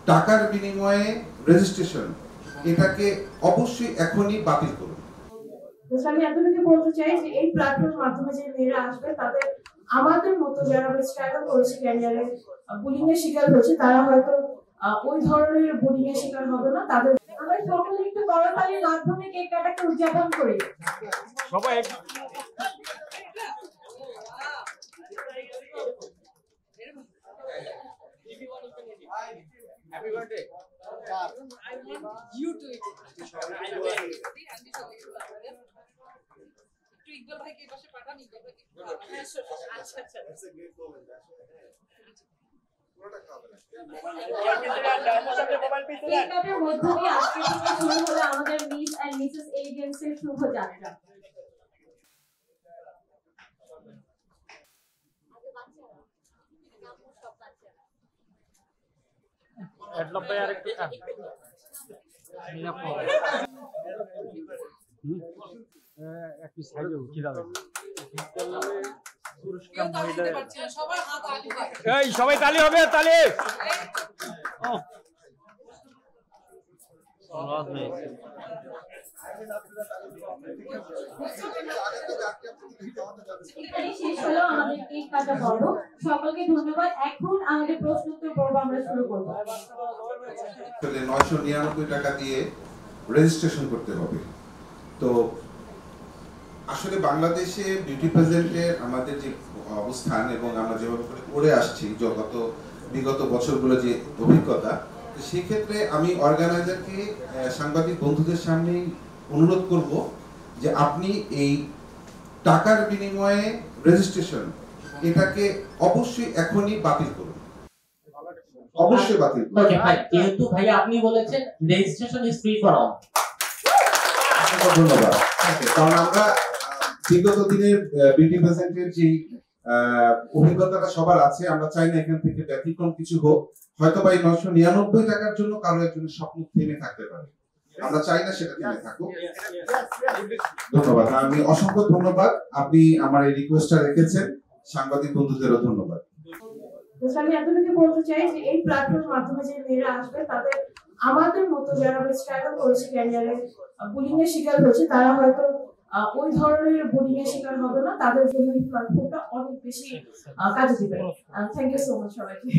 টাকার বিনিময়ে রেজিস্ট্রেশন এটাকে অবশ্যই এখনই বাতিল করুন। আমি এতটুকু বলতে চাই যে এই প্ল্যাটফর্মের মাধ্যমে যে মেয়েরা আসবে তাদের আমাদের মতো যারা স্ট্রাগল করেছে ক্যারিয়ারে বুলিং এর শিকার হয়েছে তারা হয়তো ওই ধরনের বুলিং এর শিকার হবে না। তাদের আমরা সকলে একটু করতালির মাধ্যমে কেক কাটাকে উদযাপন করি সবাই। Happy birthday. I want you to eat it. একটু ইকবাল ভাইকে এই পাশে পাঠান, ইকবাল ভাইকে আচ্ছা আচ্ছা That's a great moment. কেকের মধ্য দিয়ে আজকে থেকে শুরু হলো আমাদের মিস এন্ড মিসেস এ গেমস এর শুভ যাত্রা। এডলব ভাই আরেকটু খান। একটু সাইডে উঠে যাবে। পুরস্কার মহিলা। সবাই হাত আগে পায়। এই সবাই তালি হবে, তালি। আওয়াজ নেই। শেষ হলো আমাদের কেক কাটা পর্ব। সকলকে ধন্যবাদ। এখন আমাদের প্রশ্ন উত্তর পর্ব আমরা শুরু করব। 999 টাকা দিয়ে রেজিস্ট্রেশন করতে হবে। তো আসলে বাংলাদেশে বিউটি প্রেজেন্টের আমাদের যে অবস্থান এবং আমরা যেভাবে করে আসছি বিগত বছরগুলো যে অভিজ্ঞতা, সেই ক্ষেত্রে আমি অর্গানাইজারকে সাংবাদিক বন্ধুদের সামনে অনুরোধ করব যে আপনি এই টাকার বিনিময়ে রেজিস্ট্রেশন এটাকে অবশ্যই এখনই বাতিল করুন। অবশ্যই বাতিল করুন। ওকে ভাই, যেহেতু ভাই আপনি বলেছেন registration is free for all. ধন্যবাদ। কারণ আমরা বিগত দিনের বিউটি প্রেজেন্টের যে অভিজ্ঞতাটা সবার আছে, আমরা চাই না এখান থেকে ব্যতিক্রম কিছু হোক। হয়তো বা এই 999 টাকার জন্য কারো একজনের স্বপ্ন থেমে থাকতে পারে, আমরা চাই না সেটা থেমে থাকুক। ধন্যবাদ, আমি অসংখ্য ধন্যবাদ। আপনি আমার এই রিকোয়েস্টটা রেখেছেন, সাংবাদিক বন্ধুদেরও ধন্যবাদ। আমি এতটুকু বলতে চাই যে এই প্ল্যাটফর্মের মাধ্যমে যে মেয়েরা আসবে তাদের আমাদের মতো যারা স্ট্রাগল করেছে ক্যারিয়ারে বুলিং এর শিকার হয়েছে তারা হয়তো ওই ধরনের বুলিং এর শিকার হবে না। তাদের জন্য এই প্ল্যাটফর্মটা অনেক বেশি কাজে দিবে। থ্যাংক ইউ সো মাচ সবাইকে।